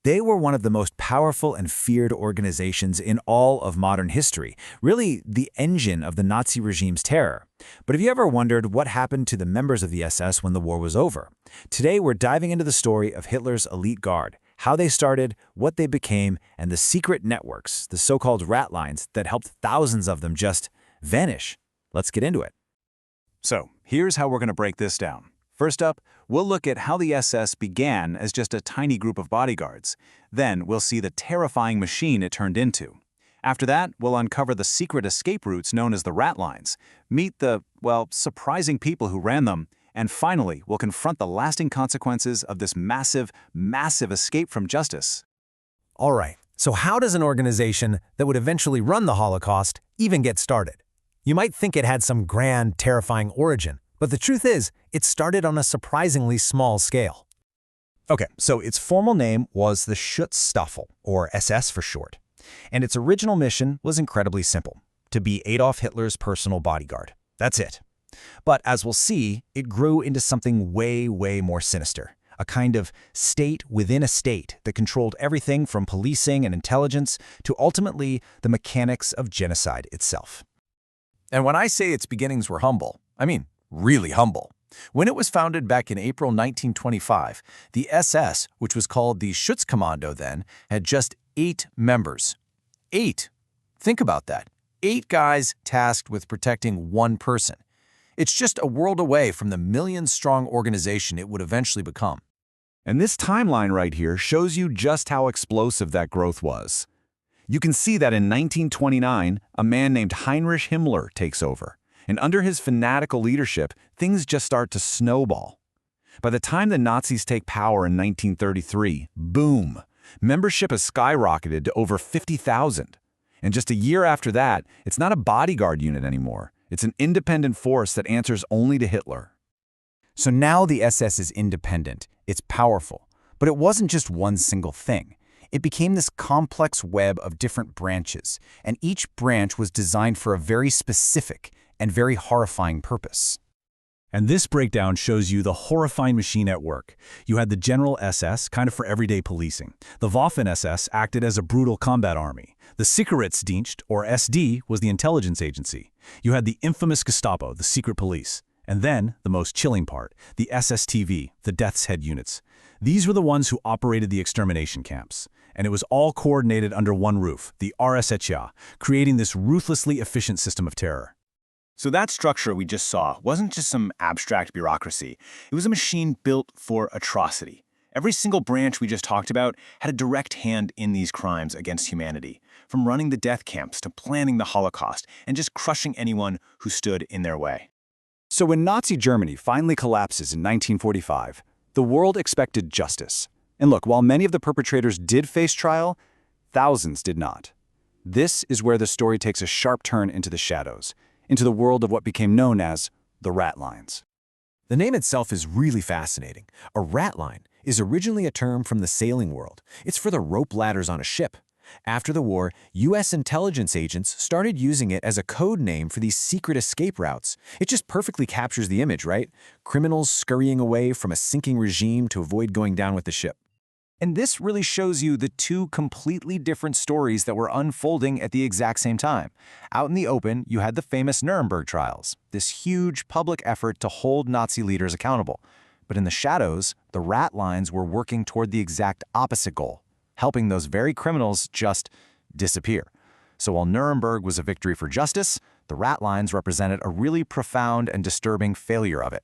They were one of the most powerful and feared organizations in all of modern history, really the engine of the Nazi regime's terror. But have you ever wondered what happened to the members of the SS when the war was over? Today, we're diving into the story of Hitler's elite guard, how they started, what they became, and the secret networks, the so-called ratlines, that helped thousands of them just vanish. Let's get into it. So, here's how we're going to break this down. First up, we'll look at how the SS began as just a tiny group of bodyguards. Then, we'll see the terrifying machine it turned into. After that, we'll uncover the secret escape routes known as the ratlines, meet the, well, surprising people who ran them, and finally, we'll confront the lasting consequences of this massive escape from justice. All right, so how does an organization that would eventually run the Holocaust even get started? You might think it had some grand, terrifying origin, but the truth is, it started on a surprisingly small scale. Okay, so its formal name was the Schutzstaffel, or SS for short. And its original mission was incredibly simple: to be Adolf Hitler's personal bodyguard. That's it. But as we'll see, it grew into something way more sinister. A kind of state within a state that controlled everything from policing and intelligence to ultimately the mechanics of genocide itself. And when I say its beginnings were humble, I mean really humble. When it was founded back in April 1925, the SS, which was called the Schutzkommando then, had just 8 members. 8! Think about that. 8 guys tasked with protecting one person. It's just a world away from the million-strong organization it would eventually become. And this timeline right here shows you just how explosive that growth was. You can see that in 1929, a man named Heinrich Himmler takes over. And under his fanatical leadership, things just start to snowball. By the time the Nazis take power in 1933, boom, membership has skyrocketed to over 50,000. And just a year after that, it's not a bodyguard unit anymore. It's an independent force that answers only to Hitler. So now the SS is independent, it's powerful, but it wasn't just one single thing. It became this complex web of different branches, and each branch was designed for a very specific and very horrifying purpose. And this breakdown shows you the horrifying machine at work. You had the General SS, kind of for everyday policing. The Waffen-SS acted as a brutal combat army. The Sicherheitsdienst, or SD, was the intelligence agency. You had the infamous Gestapo, the secret police. And then, the most chilling part, the SSTV, the Death's Head units. These were the ones who operated the extermination camps. And it was all coordinated under one roof, the RSHA, creating this ruthlessly efficient system of terror. So that structure we just saw wasn't just some abstract bureaucracy. It was a machine built for atrocity. Every single branch we just talked about had a direct hand in these crimes against humanity, from running the death camps to planning the Holocaust and just crushing anyone who stood in their way. So when Nazi Germany finally collapses in 1945, the world expected justice. And look, while many of the perpetrators did face trial, thousands did not. This is where the story takes a sharp turn into the shadows, into the world of what became known as the ratlines. The name itself is really fascinating. A ratline is originally a term from the sailing world. It's for the rope ladders on a ship. After the war, U.S. intelligence agents started using it as a code name for these secret escape routes. It just perfectly captures the image, right? Criminals scurrying away from a sinking regime to avoid going down with the ship. And this really shows you the two completely different stories that were unfolding at the exact same time. Out in the open, you had the famous Nuremberg trials, this huge public effort to hold Nazi leaders accountable. But in the shadows, the ratlines were working toward the exact opposite goal, helping those very criminals just disappear. So while Nuremberg was a victory for justice, the ratlines represented a really profound and disturbing failure of it.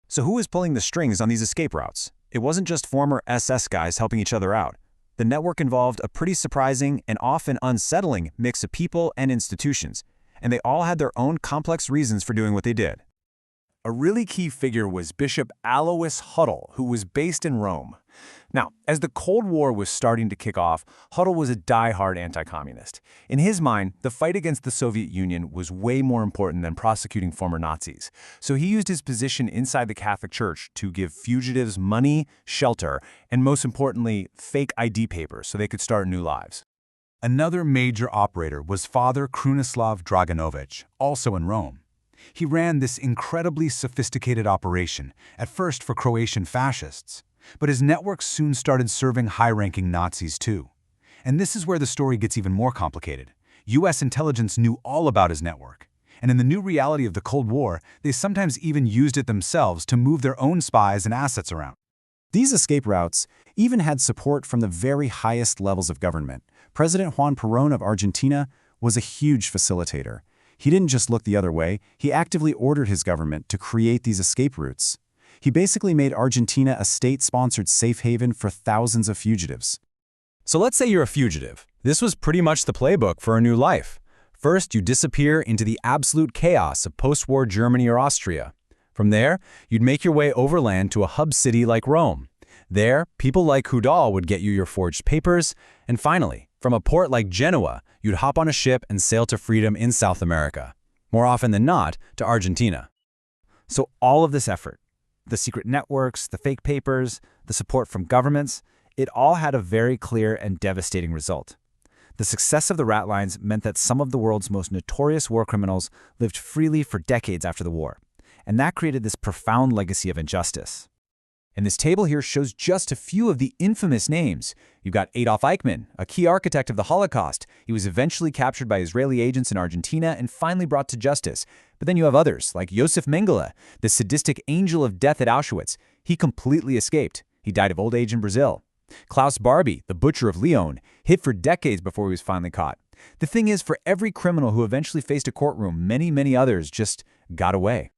So who was pulling the strings on these escape routes? It wasn't just former SS guys helping each other out. The network involved a pretty surprising and often unsettling mix of people and institutions, and they all had their own complex reasons for doing what they did. A really key figure was Bishop Alois Hudal, who was based in Rome. Now, as the Cold War was starting to kick off, Hudal was a die-hard anti-communist. In his mind, the fight against the Soviet Union was way more important than prosecuting former Nazis. So he used his position inside the Catholic Church to give fugitives money, shelter, and most importantly, fake ID papers so they could start new lives. Another major operator was Father Krunoslav Draganovich, also in Rome. He ran this incredibly sophisticated operation, at first for Croatian fascists. But his network soon started serving high-ranking Nazis too. And this is where the story gets even more complicated. U.S. intelligence knew all about his network. And in the new reality of the Cold War, they sometimes even used it themselves to move their own spies and assets around. These escape routes even had support from the very highest levels of government. President Juan Perón of Argentina was a huge facilitator. He didn't just look the other way, he actively ordered his government to create these escape routes. He basically made Argentina a state-sponsored safe haven for thousands of fugitives. So let's say you're a fugitive. This was pretty much the playbook for a new life. First, you disappear into the absolute chaos of post-war Germany or Austria. From there, you'd make your way overland to a hub city like Rome. There, people like Hudal would get you your forged papers, and finally, from a port like Genoa, you'd hop on a ship and sail to freedom in South America. More often than not, to Argentina. So all of this effort, the secret networks, the fake papers, the support from governments, it all had a very clear and devastating result. The success of the Ratlines meant that some of the world's most notorious war criminals lived freely for decades after the war. And that created this profound legacy of injustice. And this table here shows just a few of the infamous names. You've got Adolf Eichmann, a key architect of the Holocaust. He was eventually captured by Israeli agents in Argentina and finally brought to justice. But then you have others, like Josef Mengele, the sadistic angel of death at Auschwitz. He completely escaped. He died of old age in Brazil. Klaus Barbie, the butcher of Lyon, hid for decades before he was finally caught. The thing is, for every criminal who eventually faced a courtroom, many others just got away.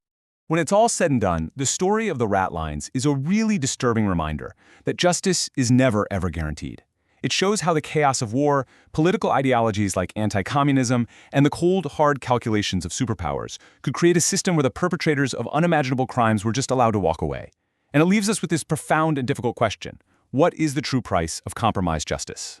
When it's all said and done, the story of the Ratlines is a really disturbing reminder that justice is never ever guaranteed. It shows how the chaos of war, political ideologies like anti-communism, and the cold, hard calculations of superpowers could create a system where the perpetrators of unimaginable crimes were just allowed to walk away. And it leaves us with this profound and difficult question: what is the true price of compromised justice?